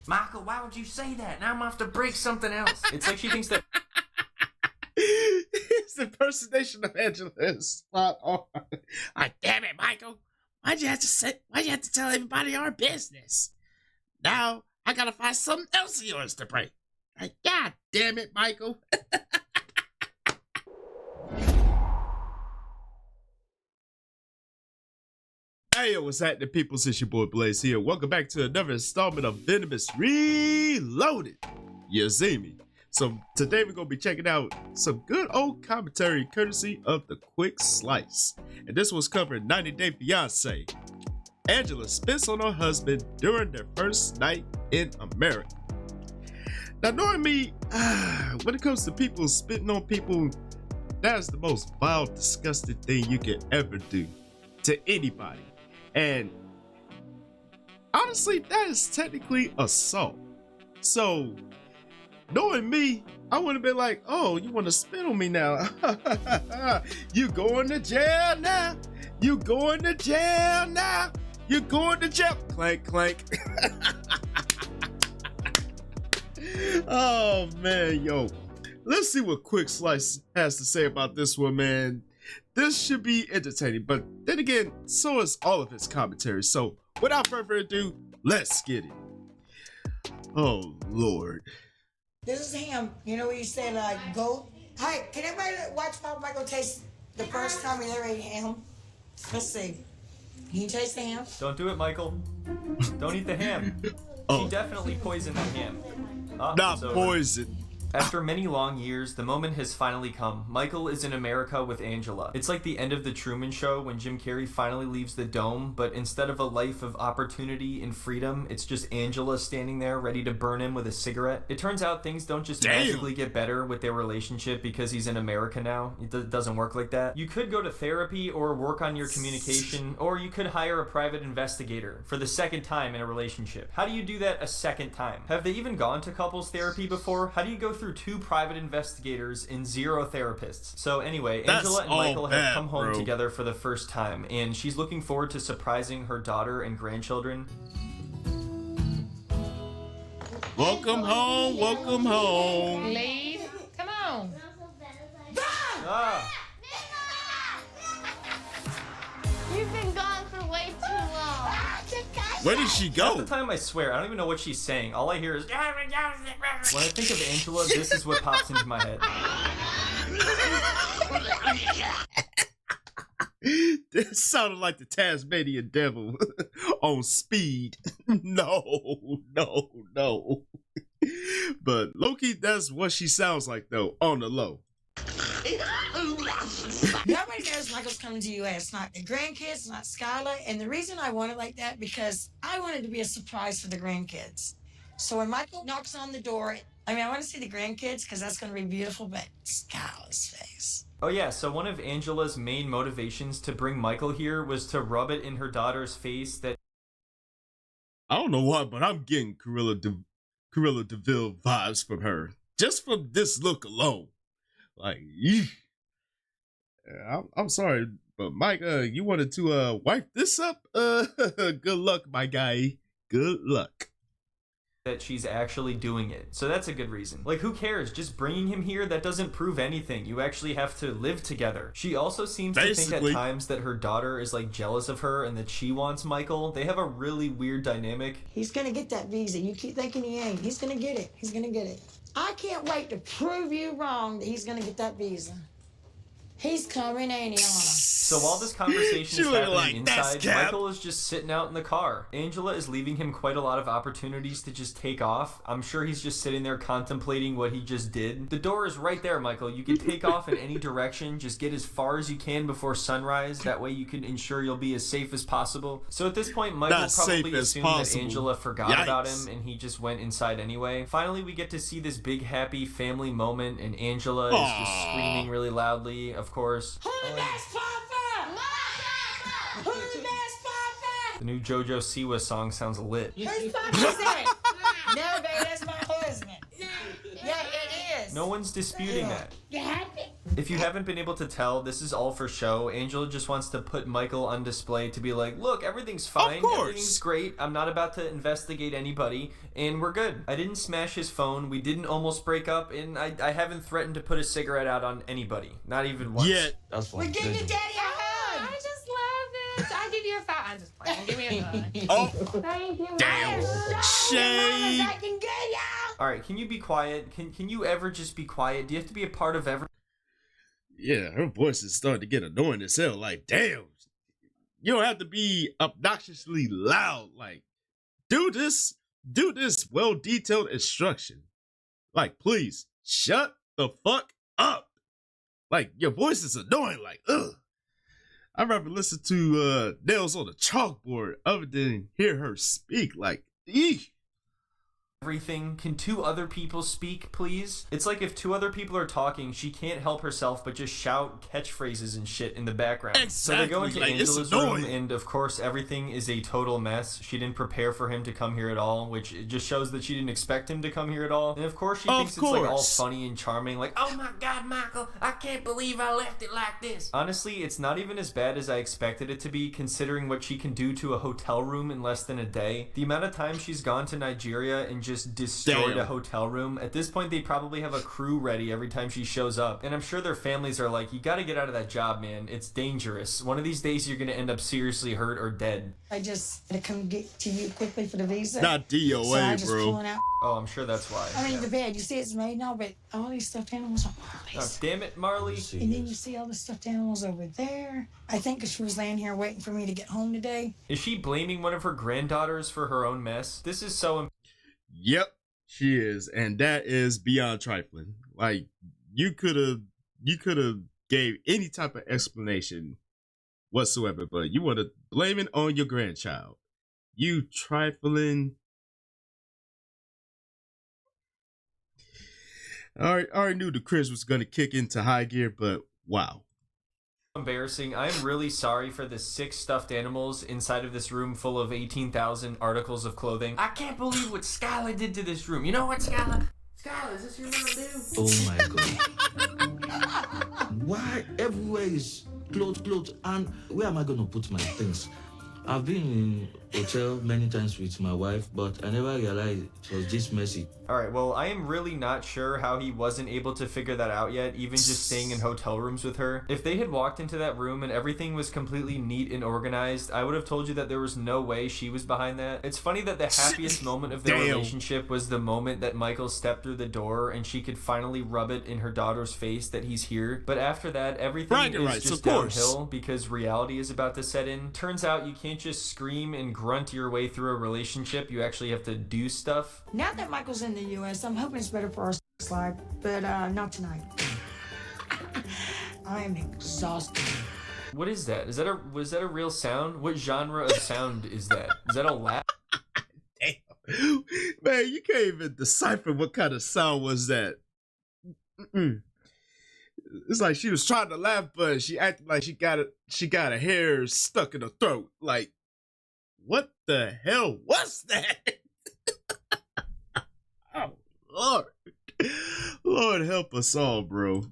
Michael, why would you say that? Now I'm gonna have to break something else. It's like she thinks that His impersonation of Angela is spot on. Like, damn it, Michael. Why'd you have to tell everybody our business? Now I gotta find something else of yours to break. Like, God damn it, Michael. Hey, what's happening, people? It's your boy Blaze here. Welcome back to another installment of Venomous Reloaded. You see me. So today we're going to be checking out some good old commentary courtesy of the Quick Slice. And this was covering 90 Day Fiance. Angela spits on her husband during their first night in America. Now, knowing me, when it comes to people spitting on people, that is the most vile, disgusting thing you can ever do to anybody. And honestly, that is technically assault. So, knowing me, I would have been like, oh, you want to spit on me now? You going to jail now? You going to jail now? You going to jail? Clank, clank. Oh, man, yo. Let's see what Quick Slice has to say about this one, man. This should be entertaining, but then again, so is all of his commentary. So, without further ado, let's get it. Oh, Lord. This is him. You know what you said, like, go. Hey, can everybody watch Papa Michael taste the first time he ever ate ham? Let's see. Can you taste the ham? don't do it, Michael. Don't eat the ham. Oh. He definitely poisoned the ham. Not It's over. poison. After many long years, the moment has finally come. Michael is in America with Angela. It's like the end of the Truman Show when Jim Carrey finally leaves the dome, but instead of a life of opportunity and freedom, it's just Angela standing there ready to burn him with a cigarette. It turns out things don't just magically get better with their relationship because he's in America now. It doesn't work like that. You could go to therapy or work on your communication, or you could hire a private investigator for the second time in a relationship. How do you do that a second time? Have they even gone to couples therapy before? How do you go through 2 private investigators and 0 therapists? So anyway, Angela and Michael have come home together for the first time, and she's looking forward to surprising her daughter and grandchildren. Welcome home, welcome home. Leave. Come on. Ah! You've been gone for way too long. Where did she Half go? the time I swear, I don't even know what she's saying. All I hear is... When I think of Angela, this is what pops into my head. This sounded like the Tasmanian devil on speed. No. But Loki, that's what she sounds like though, on the low. Nobody knows Michael's coming to the U.S. Not the grandkids, not Skylar. And the reason I want it like that, because I want it to be a surprise for the grandkids. So when Michael knocks on the door, I want to see the grandkids because that's going to be beautiful, but Skylar's face. Oh yeah, so one of Angela's main motivations to bring Michael here was to rub it in her daughter's face that I don't know why, but I'm getting Cruella DeVille vibes from her. Just from this look alone. Like, eesh. I'm sorry, but Mike, you wanted to wipe this up? Good luck, my guy. Good luck. she's actually doing it. So that's a good reason. Like, who cares? Just bringing him here, that doesn't prove anything. You actually have to live together. She also seems to think at times that her daughter is like jealous of her and that she wants Michael. They have a really weird dynamic. He's gonna get that visa. You keep thinking he ain't. He's gonna get it. He's gonna get it. I can't wait to prove you wrong that he's gonna get that visa. He's coming, ain't he, Anna? So while this conversation is happening inside, Michael is just sitting out in the car. Angela is leaving him quite a lot of opportunities to just take off. I'm sure he's just sitting there contemplating what he just did. The door is right there, Michael. You can take off in any direction. Just get as far as you can before sunrise. That way you can ensure you'll be as safe as possible. So at this point, Michael probably assumed that Angela forgot about him and he just went inside anyway. Finally, we get to see this big happy family moment and Angela is just screaming really loudly, of course. Who the best papa? Who the best papa? The new JoJo Siwa song sounds lit. Whose papa is that? No, baby, that's my husband. Yeah, it is. No one's disputing that. You happy? If you haven't been able to tell, this is all for show. Angela just wants to put Michael on display to be like, look, everything's fine. Of course. Everything's great. I'm not about to investigate anybody, and we're good. I didn't smash his phone. We didn't almost break up, and I haven't threatened to put a cigarette out on anybody. Not even once. Yeah. That's fine. We're getting your daddy a hug. I just love it. I give you a five. I'm just playing. Give me a hug. Oh, Thank you. damn. Shade. Acting good, y'all. All right, can you be quiet? Can you ever just be quiet? Do you have to be a part of every... Yeah, her voice is starting to get annoying as hell. Like, damn. You don't have to be obnoxiously loud. Like, do this well-detailed instruction. Like, please, shut the fuck up. Like, your voice is annoying. Like, ugh. I'd rather listen to nails on the chalkboard other than hear her speak. Like, eek. everything. Can two other people speak, please? It's like if two other people are talking, she can't help herself but just shout catchphrases and shit in the background. So they go into Exactly, like, it's Angela's room, annoying. and of course everything is a total mess. She didn't prepare for him to come here at all, which it just shows that she didn't expect him to come here at all. And of course she thinks it's like all funny and charming, like, oh my god, Michael, I can't believe I left it like this. Honestly, it's not even as bad as I expected it to be, considering what she can do to a hotel room in less than a day. The amount of time she's gone to Nigeria and just destroyed a hotel room. At this point, they probably have a crew ready every time she shows up. And I'm sure their families are like, you gotta get out of that job, man. It's dangerous. One of these days, you're gonna end up seriously hurt or dead. I just had to come get to you quickly for the visa. Not DOA, so I just bro. pulling out. Oh, I'm sure that's why. I mean, Yeah. the bed. You see it's made now, but all these stuffed animals are Marley's. Oh, damn it, Marley. And then you see all the stuffed animals over there. I think 'cause she was laying here waiting for me to get home today. Is she blaming one of her granddaughters for her own mess? This is so... Yep, she is, and that is beyond trifling. Like, you could have gave any type of explanation whatsoever, but you want to blame it on your grandchild. You trifling. I already knew the Chris was gonna kick into high gear, but wow. embarrassing. I'm really sorry for the 6 stuffed animals inside of this room full of 18,000 articles of clothing. I can't believe what Skylar did to this room. You know what, Skylar? Skylar, is this your mom, dude? Oh my god. Why everywhere is clothes, and where am I gonna put my things? I've been in hotel many times with my wife, but I never realized it was this messy. Alright, well, I am really not sure how he wasn't able to figure that out yet, even just staying in hotel rooms with her. If they had walked into that room and everything was completely neat and organized, I would have told you that there was no way she was behind that. It's funny that the happiest moment of their relationship was the moment that Michael stepped through the door and she could finally rub it in her daughter's face that he's here. But after that, everything is just downhill because reality is about to set in. Turns out you can't just scream and grunt your way through a relationship. You actually have to do stuff. Now that Michael's in the U.S., I'm hoping it's better for our life, but not tonight. I am exhausted. What is that? Was that a real sound? What genre of sound is that? Is that a laugh? Damn. Man, you can't even decipher what kind of sound was that. It's like she was trying to laugh, but she acted like she got her hair stuck in her throat. Like, what the hell was that? Oh, Lord. Lord help us all, bro.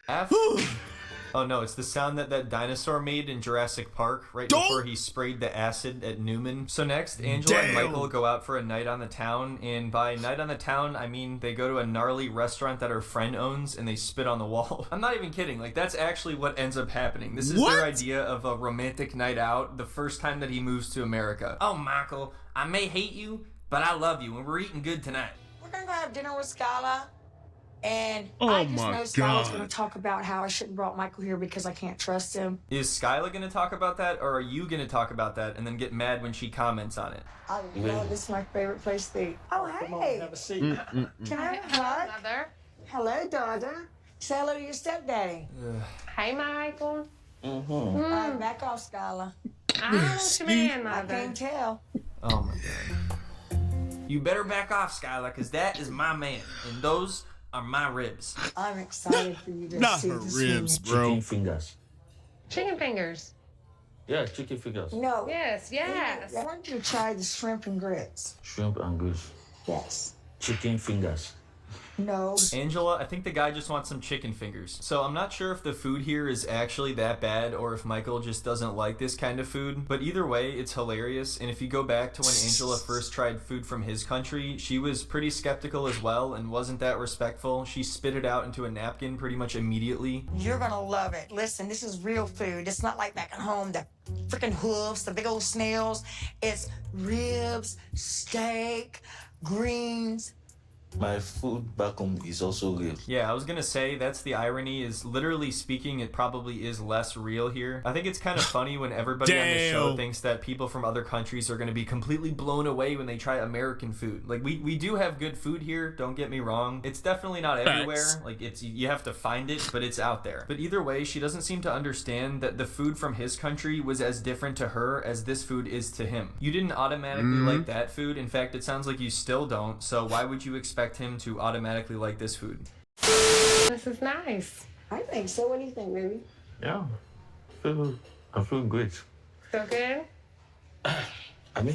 Oh no, it's the sound that dinosaur made in Jurassic Park right before he sprayed the acid at Newman. So next, Angela and Michael go out for a night on the town, and by night on the town, I mean they go to a gnarly restaurant that her friend owns and they spit on the wall. I'm not even kidding, like that's actually what ends up happening. This is their idea of a romantic night out the first time that he moves to America. Oh, Michael, I may hate you, but I love you and we're eating good tonight. We're gonna go have dinner with Skylar. And Oh I just my know Skylar's God. going to talk about how I shouldn't brought Michael here because I can't trust him. Is Skylar gonna talk about that, or are you gonna talk about that and then get mad when she comments on it? I love this is my favorite place to eat. Oh, hey. Have a seat. Can I have a hug? Mother. Hello, daughter. Say hello to your stepdaddy. Hey, Michael. All right, back off, Skylar. I don't know what you mean, I Mother. can't tell. Oh my god. You better back off, Skylar, because that is my man, and those are my ribs. I'm excited for you to Not see her this ribs, woman. bro. Chicken fingers. Chicken fingers. Yeah, chicken fingers. No. Yes, yes. I want you to try the shrimp and grits. Shrimp and grits. Yes. Chicken fingers. No. Angela, I think the guy just wants some chicken fingers. So I'm not sure if the food here is actually that bad or if Michael just doesn't like this kind of food. But either way, it's hilarious. And if you go back to when Angela first tried food from his country, she was pretty skeptical as well and wasn't that respectful. She spit it out into a napkin pretty much immediately. You're gonna love it. Listen, this is real food. It's not like back at home, the freaking hoofs, the big old snails. It's ribs, steak, greens. My food back home is also real. Yeah, I was gonna say, that's the irony, is literally speaking, it probably is less real here. I think it's kind of funny when everybody on the show thinks that people from other countries are gonna be completely blown away when they try American food. Like, we do have good food here, don't get me wrong. It's definitely not everywhere. Like, you have to find it, but it's out there. But either way, she doesn't seem to understand that the food from his country was as different to her as this food is to him. You didn't automatically like that food. In fact, it sounds like you still don't, so why would you expect him to automatically like this food? This is nice. I think so. What do you think, baby? Yeah. I feel great. So good? I mean,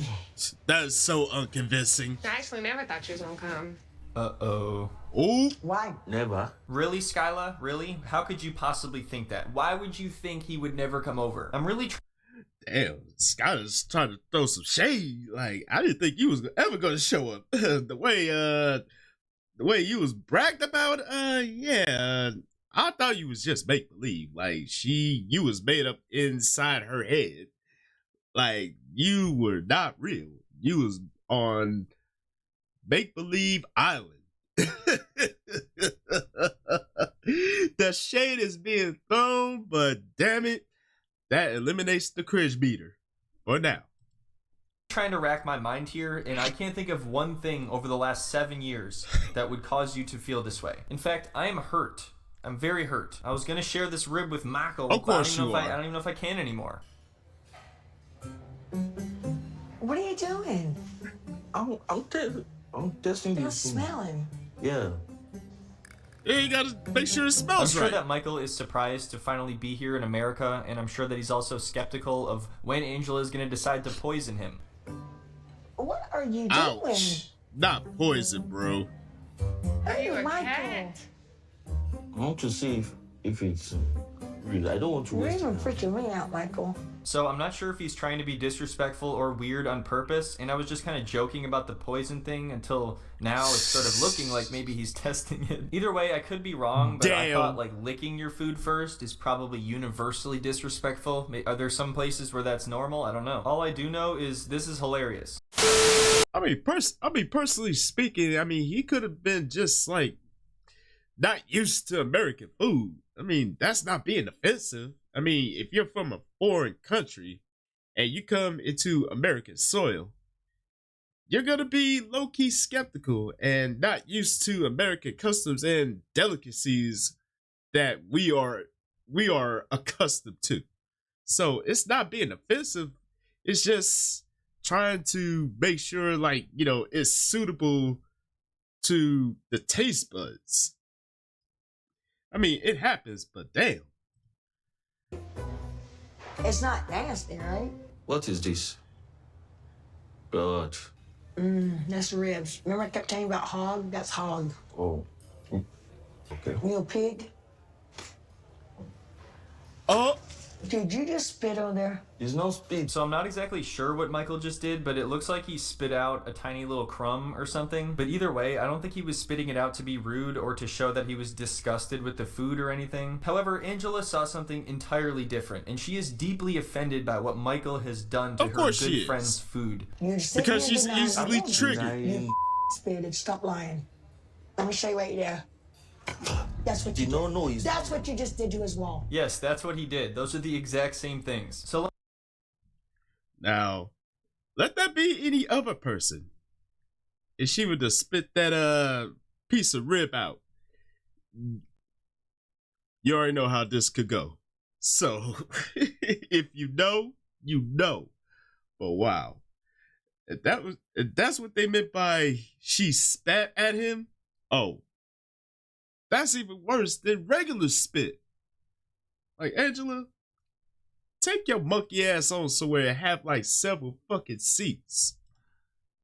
That is so unconvincing. I actually never thought you was gonna come. Uh-oh. Oh, Why? never. Really, Skyla? Really? How could you possibly think that? Why would you think he would never come over? I'm really damn. Skylar's trying to throw some shade. Like, I didn't think you was ever gonna show up. The way you was bragged about, yeah. I thought you was just make believe. Like, you was made up inside her head. Like, you were not real. You was on make believe island. The shade is being thrown, but damn it, that eliminates the cringe meter for now. trying to rack my mind here, and I can't think of one thing over the last 7 years that would cause you to feel this way. In fact, I am hurt. I'm very hurt. I was gonna share this rib with Michael, Of course but you I are. don't even know if I can anymore. What are you doing? I'm testing You're this. smelling. Yeah. Yeah, you gotta make sure it I'm smells sure right. that Michael is surprised to finally be here in America, and I'm sure that he's also skeptical of when Angela is gonna decide to poison him. What are you doing? Ouch. Not poison, bro. Are you a Michael. cat? I want to see if it's real. I don't want to You're waste even it. freaking me out, Michael. So I'm not sure if he's trying to be disrespectful or weird on purpose, and I was just kind of joking about the poison thing until now it's sort of looking like maybe he's testing it. Either way, I could be wrong, but I Damn. thought like licking your food first is probably universally disrespectful. Are there some places where that's normal? I don't know. All I do know is this is hilarious. I mean, personally speaking, I mean, he could have been just like not used to American food. I mean, that's not being offensive. I mean, if you're from a foreign country and you come into American soil, you're gonna be low-key skeptical and not used to American customs and delicacies that we are accustomed to. So it's not being offensive. It's just trying to make sure, like, you know, it's suitable to the taste buds. I mean, it happens, but damn. It's not nasty, right? What is this? God. That's ribs. Remember I kept telling you about hog? That's hog. Oh. Okay. Real pig. Oh, Did you just spit on there? It's no speed. So I'm not exactly sure what Michael just did, but it looks like he spit out a tiny little crumb or something. But either way, I don't think he was spitting it out to be rude or to show that he was disgusted with the food or anything. However, Angela saw something entirely different, and she is deeply offended by what Michael has done to Of her course she good is. friend's food. You sit because here she's denying- easily I'm not triggered. Denying. spitted. Stop lying. Let me show you right there. That's what you Did not know it's That's what you just did to his wall. Yes, that's what he did. Those are the exact same things. So now, let that be any other person. If she were to spit that piece of rib out, you already know how this could go. So, if you know, you know. But wow, if that's what they meant by she spat at him. Oh, that's even worse than regular spit. Like, Angela, take your monkey ass on somewhere and have like several fucking seats.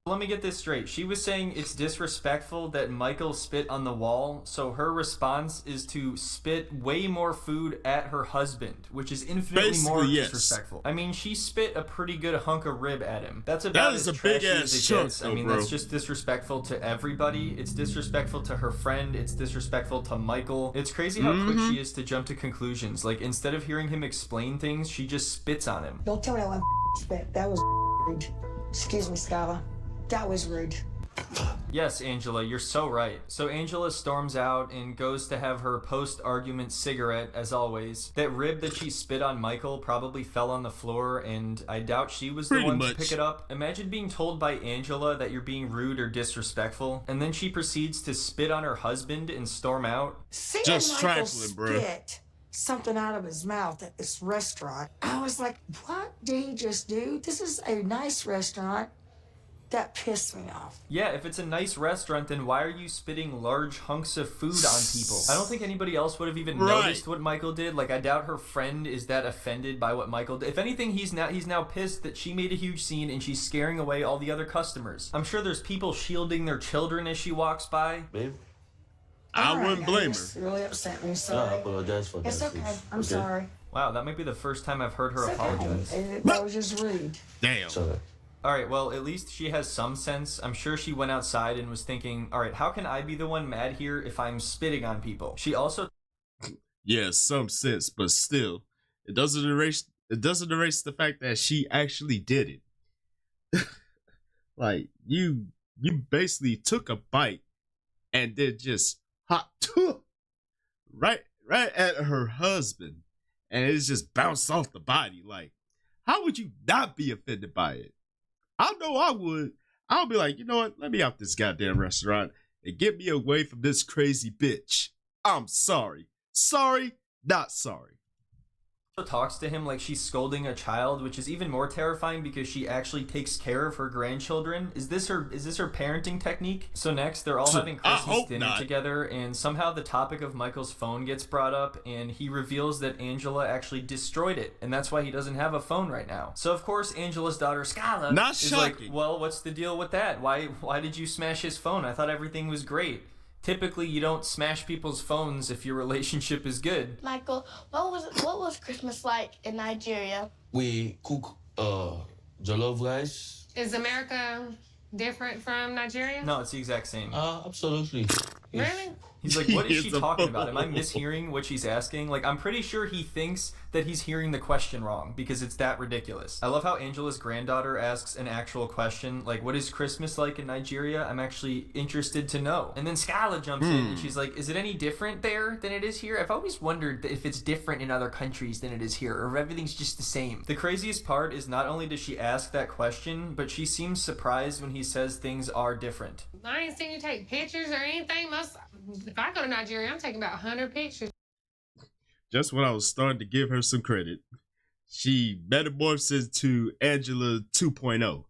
Let me get this straight. She was saying it's disrespectful that Michael spit on the wall, so her response is to spit way more food at her husband, which is infinitely more disrespectful. I mean, she spit a pretty good hunk of rib at him. That's about as trashy as it gets. I mean, that's just disrespectful to everybody. It's disrespectful to her friend. It's disrespectful to Michael. It's crazy how quick she is to jump to conclusions. Like, instead of hearing him explain things, she just spits on him. Don't tell me I want spit. That was rude. Excuse me, Skylar. That was rude. Yes, Angela, you're so right. So Angela storms out and goes to have her post-argument cigarette, as always. That rib that she spit on Michael probably fell on the floor, and I doubt she was the one to pick it up. Imagine being told by Angela that you're being rude or disrespectful, and then she proceeds to spit on her husband and storm out. Just trifling, bro. Something out of his mouth at this restaurant. I was like, what did he just do? This is a nice restaurant. That pissed me off. Yeah, if it's a nice restaurant, then why are you spitting large hunks of food on people? I don't think anybody else would have even noticed what Michael did. Like, I doubt her friend is that offended by what Michael did. If anything, he's now pissed that she made a huge scene and she's scaring away all the other customers. I'm sure there's people shielding their children as she walks by. Babe? I wouldn't blame her. Really upset me. Sorry. I apologize for that. It's okay. I'm sorry. Wow, that might be the first time I've heard her apologize. That was just rude. Damn. Sorry. Alright, well, at least she has some sense. I'm sure she went outside and was thinking, alright, how can I be the one mad here if I'm spitting on people? She also... Yeah, some sense, but still, it doesn't erase the fact that she actually did it. Like, you basically took a bite and then just hopped right at her husband, and it just bounced off the body. Like, how would you not be offended by it? I know I would. I'll be like, you know what? Let me out this goddamn restaurant and get me away from this crazy bitch. I'm sorry. Sorry, not sorry. Talks to him like she's scolding a child, which is even more terrifying because she actually takes care of her grandchildren. Is this her parenting technique? So next, they're all having Christmas dinner together, and somehow the topic of Michael's phone gets brought up, and he reveals that Angela actually destroyed it, and that's why he doesn't have a phone right now. So of course, Angela's daughter Skylar is like, well, what's the deal with that? Why did you smash his phone? I thought everything was great. Typically, you don't smash people's phones if your relationship is good. Michael, what was Christmas like in Nigeria? We cook jollof rice. Is America different from Nigeria? No, it's the exact same. Absolutely. Really? He's like, what is she talking about? Am I mishearing what she's asking? Like, I'm pretty sure he thinks that he's hearing the question wrong because it's that ridiculous. I love how Angela's granddaughter asks an actual question, like, what is Christmas like in Nigeria? I'm actually interested to know. And then Skylar jumps in and she's like, is it any different there than it is here? I've always wondered if it's different in other countries than it is here, or if everything's just the same. The craziest part is not only does she ask that question, but she seems surprised when he says things are different. I ain't seen you take pictures or anything. If I go to Nigeria, I'm taking about 100 pictures. Just when I was starting to give her some credit, she metamorphs into Angela 2.0.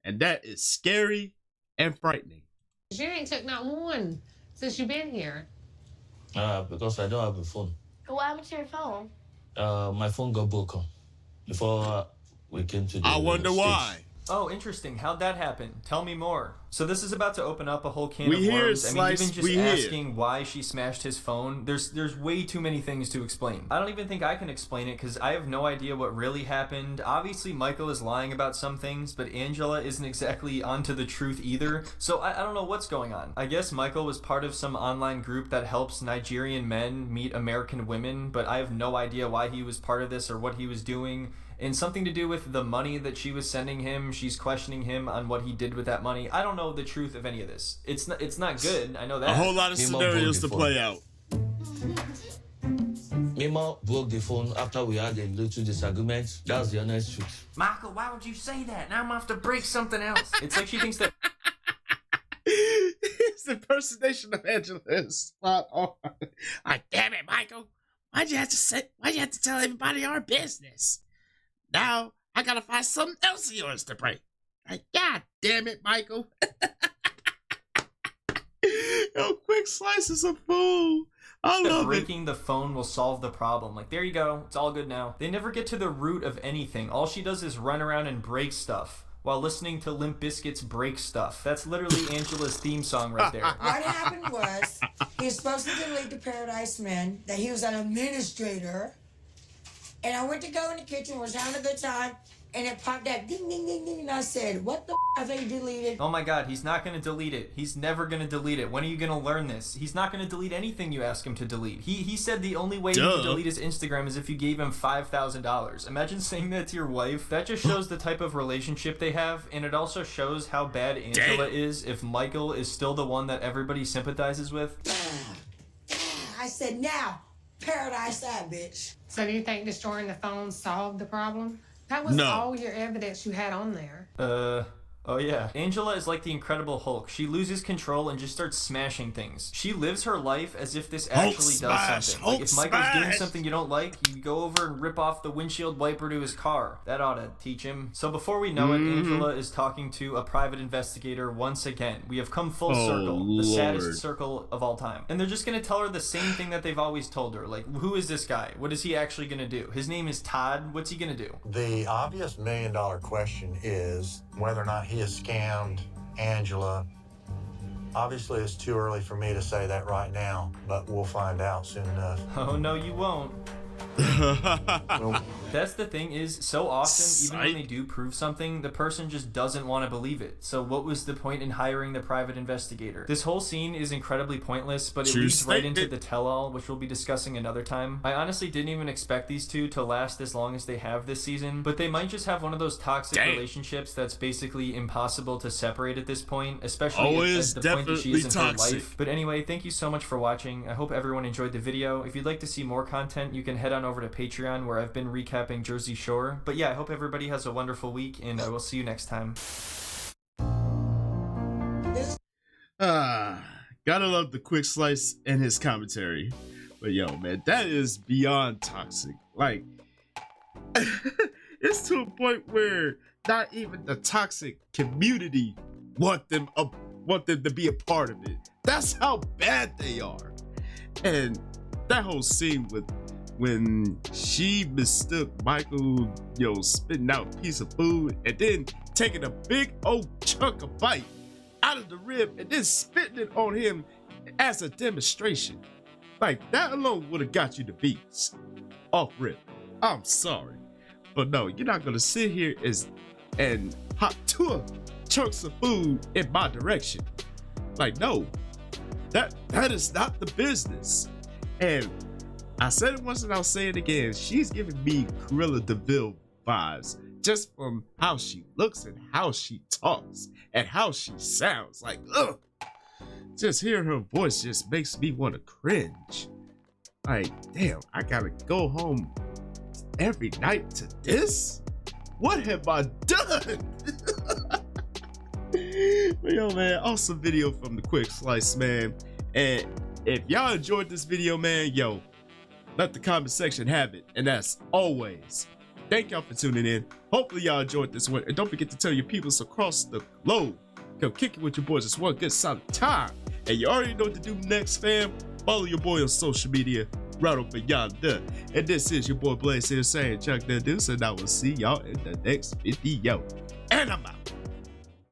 And that is scary and frightening. You ain't took not one since you've been here. Because I don't have a phone. What happened to your phone? My phone got broken before we came to the I wonder States. why. Oh, interesting. How'd that happen? Tell me more. So this is about to open up a whole can of worms. I mean, even just asking why she smashed his phone, there's way too many things to explain. I don't even think I can explain it because I have no idea what really happened. Obviously, Michael is lying about some things, but Angela isn't exactly onto the truth either. So I don't know what's going on. I guess Michael was part of some online group that helps Nigerian men meet American women, but I have no idea why he was part of this or what he was doing. And something to do with the money that she was sending him. She's questioning him on what he did with that money. I don't know the truth of any of this. It's not good. I know that. A whole lot of scenarios to play out. Mima broke the phone after we had a little disagreement. That's the honest truth. Michael, why would you say that? Now I'm gonna have to break something else. It's like she thinks that... His impersonation of Angela is spot on. Like, damn it, Michael. Why'd you have to tell everybody our business? Now I gotta find something else of yours to break. Like, God damn it, Michael. Yo, quick slices of food. I love breaking the phone will solve the problem. Like, there you go. It's all good now. They never get to the root of anything. All she does is run around and break stuff. while listening to Limp Bizkit's Break Stuff. That's literally Angela's theme song right there. What happened was, he was supposed to delete the Paradise Men, that he was an administrator. And I went to go in the kitchen, was having a good time, and it popped that ding, ding, ding, ding, and I said, what the have they deleted? Oh my god, he's not going to delete it. He's never going to delete it. When are you going to learn this? He's not going to delete anything you ask him to delete. He said the only way he can delete his Instagram is if you gave him $5,000. Imagine saying that to your wife. That just shows the type of relationship they have, and it also shows how bad Angela is if Michael is still the one that everybody sympathizes with. I said, now, Paradise that bitch. So do you think destroying the phone solved the problem? That was all your evidence you had on there. Oh yeah. Angela is like the Incredible Hulk. She loses control and just starts smashing things. She lives her life as if this actually does something. Like if Michael's doing something you don't like, you go over and rip off the windshield wiper to his car. That ought to teach him. So before we know it, Angela is talking to a private investigator once again. We have come full circle. The saddest circle of all time. And they're just gonna tell her the same thing that they've always told her. Like, who is this guy? What is he actually gonna do? His name is Todd. What's he gonna do? The obvious million-dollar question is whether or not he has scammed Angela. Obviously, it's too early for me to say that right now, but we'll find out soon enough. Oh, no, you won't. That's the thing is, so often, even when they do prove something, the person just doesn't want to believe it. So what was the point in hiring the private investigator? This whole scene is incredibly pointless, but it leads right into the tell-all, which we'll be discussing another time. I honestly didn't even expect these two to last as long as they have this season, but they might just have one of those toxic relationships that's basically impossible to separate at this point, especially at the point that she is in her life. But anyway, thank you so much for watching. I hope everyone enjoyed the video. If you'd like to see more content, you can head on over to Patreon, where I've been recapping Jersey Shore. But yeah, I hope everybody has a wonderful week, and I will see you next time. Gotta love the quick slice and his commentary. But yo, man, that is beyond toxic. Like, it's to a point where not even the toxic community want them to be a part of it. That's how bad they are. And that whole scene with when she mistook Michael, spitting out a piece of food and then taking a big old chunk of bite out of the rib and then spitting it on him as a demonstration. Like, that alone would have got you the beats off rip. I'm sorry. But no, you're not gonna sit here and hop 2 chunks of food in my direction. Like, no. That is not the business. And I said it once and I'll say it again. She's giving me Cruella DeVille vibes just from how she looks and how she talks and how she sounds. Like, ugh. Just hearing her voice just makes me want to cringe. Like, damn, I gotta go home every night to this? What have I done? But yo, man, awesome video from the Quick Slice, man. And if y'all enjoyed this video, man, yo, let the comment section have it. And as always, thank y'all for tuning in. Hopefully y'all enjoyed this one. And don't forget to tell your peoples across the globe, come kick it with your boys. It's one good solid time. And you already know what to do next, fam. Follow your boy on social media right over yonder. And this is your boy Blaze here saying Chuck the Deuce. And I will see y'all in the next video. And I'm out.